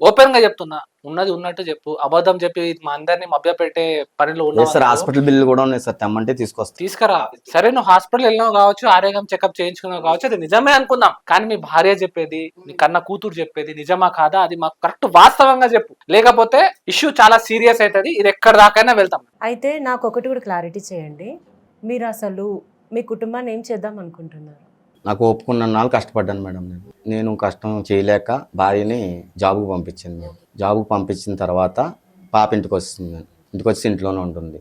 Open గా చెప్తున్నా, ఉన్నది ఉన్నట్టు చెప్పు. అబద్ధం చెప్పి మా అందరినీ మభ్య పెట్టే పనిలో లేదు సార్, ఉన్నావు. హాస్పిటల్ బిల్లు కూడా ఉన్నాయి సార్, తెమ్మంటే తీసుకొస్తా. తీసుకురా. సరే నువ్వు హాస్పిటల్ వెళ్ళినావు కావచ్చు, ఆరోగ్యం చెకప్ చేయించుకున్నావు కావచ్చు, అది నిజమే అనుకుందాం. కానీ మీ భార్య చెప్పేది, నీ కన్న కూతురు చెప్పేది నిజమా కాదా, అది మాకు కరెక్ట్ వాస్తవంగా చెప్పు. లేకపోతే ఇష్యూ చాలా సీరియస్ అవుతుంది. ఇది ఎక్కడి దాకైనా వెళ్తాం. అయితే నాకు ఒకటి కూడా క్లారిటీ చేయండి. మీరు అసలు మీ కుటుంబాన్ని ఏం చేద్దాం అనుకుంటున్నారు? నాకు ఒప్పుకున్న నాళ్ళు కష్టపడ్డాను మేడం. నేను కష్టం చేయలేక భార్యని జాబ్కి పంపించింది మేడం. జాబ్కి పంపించిన తర్వాత పాప ఇంటికి వస్తుంది మేడం. ఇంటికి వచ్చి ఇంట్లోనే ఉంటుంది.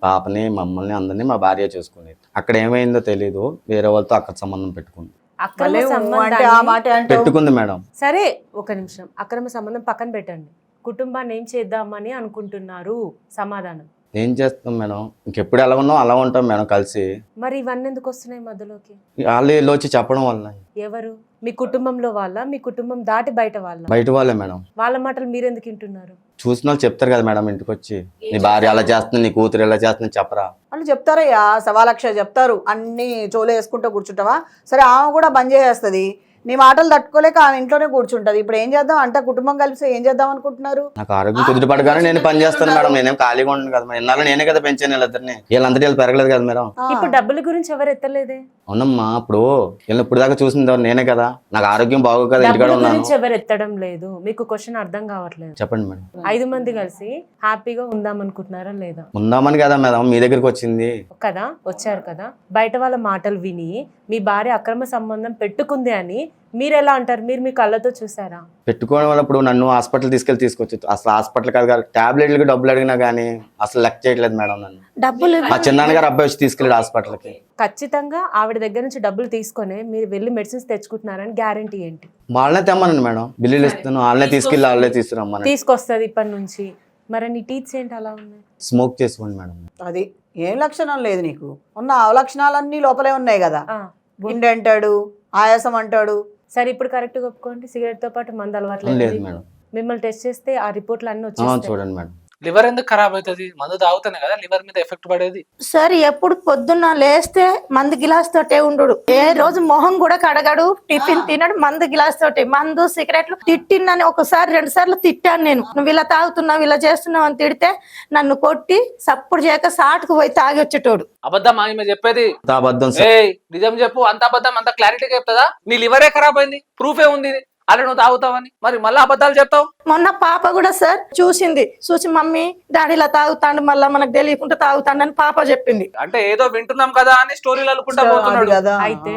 పాపని మమ్మల్ని అందరినీ మా భార్య చూసుకునేది. అక్కడ ఏమైందో తెలీదు, వేరే వాళ్ళతో అక్కడ సంబంధం పెట్టుకుంది. అక్రమ సంబంధాన్ని పెట్టుకుంది మేడం. సరే ఒక నిమిషం, అక్రమ సంబంధం పక్కన పెట్టండి. కుటుంబాన్ని ఏం చేద్దామని అనుకుంటున్నారు? సమాధానం. ఏం చేస్తాం మేడం, ఇంకెప్పుడు ఎలా ఉన్నాం అలా ఉంటాం మేడం కలిసి. మరి ఇవన్నీ ఎందుకు వస్తున్నాయి మధ్యలోకి? వాళ్ళు వీళ్ళు వచ్చి చెప్పడం వల్ల. ఎవరు? మీ కుటుంబంలో వాళ్ళ, మీ కుటుంబం దాటి బయట వాళ్ళ? బయట వాళ్ళే మేడం. వాళ్ళ మాటలు మీరెందుకు వింటున్నారు? చూసిన వాళ్ళు చెప్తారు కదా మేడం, ఇంటికి వచ్చి నీ భార్య అలా చేస్తుంది, నీ కూతురు ఎలా చేస్తుంది చెప్పరా. వాళ్ళు చెప్తారయ్యా, 1,00,000 చెప్తారు. అన్ని చోలు వేసుకుంటూ కూర్చుంటావా? సరే ఆమె కూడా బంద్ చేసేస్తుంది. నీ మాటలు తట్టుకోలేక ఆమె ఇంట్లోనే కూర్చుంటది. ఇప్పుడు ఏం చేద్దాం అంటే, కుటుంబం కలిసి ఏం చేద్దాం అనుకుంటున్నారు? నాకు ఆరోగ్యం కుదిరిపడగానే నేను పని చేస్తాను మేడం. నేనేం ఖాళీగా ఉండను కదా మేడం. ఇన్నాళ్ళు నేనే కదా పెంచాను వీళ్ళిద్దరిని. వీళ్ళంతటి వీళ్ళు పెరగలేదు కదా మేడం. ఇప్పుడు డబ్బుల గురించి ఎవరు ఎత్తలేదే? అవునమ్మా, ఇప్పుడు వీళ్ళు ఇప్పుడు దాకా చూసింది నేనే కదా. నాకు ఆరోగ్యం బాగో కదా, ఇంటికాడ డబ్బుల ఉన్నాను. గురించి ఎవరు ఎత్తడం లేదు. మీకు క్వశ్చన్ అర్థం కావట్లేదు. చెప్పండి మేడం. 5 మంది కలిసి హ్యాపీగా ఉందాం అనుకుంటున్నారా లేదా? ఉందామని కదా మేడం మీ దగ్గరికి వచ్చింది కదా, వచ్చారు కదా. బయట వాళ్ళ మాటలు విని మీ భార్య అక్రమ సంబంధం పెట్టుకుంది అని మీరు ఎలా అంటారు? మీరు మీ కళ్ళతో చూసారా? పెట్టుకోవడం వల్ల ఇప్పుడు నన్ను హాస్పిటల్ తీసుకొచ్చి అసలు హాస్పిటల్ కాదు, టాబ్లెట్లకి డబ్బులు అడిగినా కానీ అసలు లెక్క చేయట్లేదు మేడం. నన్ను డబ్బులు మా చిన్నాన్నగారు అబ్బాయి వచ్చి తీసుకెళ్ళాడు హాస్పిటల్కి. ఖచ్చితంగా ఆవిడ దగ్గర నుంచి డబ్బులు తీసుకొని మీరు వెళ్ళి మెడిసిన్స్ తెచ్చుకుంటున్నారని గ్యారంటీ ఏంటి? వాళ్ళనే తెమ్మనండి మేడం, బిల్లులు ఇస్తున్నాను, వాళ్ళనే తీసుకెళ్ళి వాళ్ళే తీసుకురమ్మని. తీసుకొస్తుంది ఇప్పటి నుంచి. మరి నీ టీత్స్ ఏంటి అలా ఉన్నాయి? స్మోక్ చేసుకోండి మేడం. అది ఏం లక్షణం లేదు నీకు. ఉన్న అవలక్షణాలన్నీ లోపలే ఉన్నాయి కదా. ఆ, గుండె అంటాడు, ఆయాసం అంటాడు. సరే ఇప్పుడు కరెక్ట్ గా ఒప్పుకోండి. సిగరెట్ తో పాటు మందు అలవాటు లేదు లేదు. మేడం. మిమ్మల్ని టెస్ట్ చేస్తే ఆ రిపోర్ట్లు అన్ని వచ్చేస్తాయి. చూడండి మేడం. లివర్ ఎందుకు ఖరాబ్ అవుతుంది? మందు తాగుతానే కదా లివర్ మీద ఎఫెక్ట్ పడేది. సార్ ఎప్పుడు పొద్దున్న లేస్తే మందు గిలాస్ తోటే ఉండు. ఏ రోజు మొహం కూడా కడగడు, టిఫిన్ తినడు, మందు గిలాస్ తోటి. మందు సిగరెట్లు తిట్టినని ఒకసారి 2 సార్లు తిట్టాను నేను. నువ్వు ఇలా తాగుతున్నావు, ఇలా చేస్తున్నావు అని తిడితే నన్ను కొట్టి సప్పుడు చేయక సాటుకు పోయి తాగి వచ్చేటోడు. అబద్ధం ఆమె చెప్పేది. అబద్ధం ఏ నిజం చెప్పు. అంత అబద్ధం అంత క్లారిటీగా చెప్తుందా? నీ లివరే ఖరాబ్ అయింది, ప్రూఫే ఉంది. అలా నువ్వు తాగుతావని మరి మళ్ళీ అబద్ధాలు చెప్తావు. మొన్న పాప కూడా సార్ చూసి మమ్మీ డాడీ ఇలా తాగుతాండు, మళ్ళీ మనకు తెలియకుండా తాగుతాండు అని పాప చెప్పింది. అంటే ఏదో వింటున్నాం కదా అని స్టోరీలు అనుకుంటా పోతున్నాడు కదా. అయితే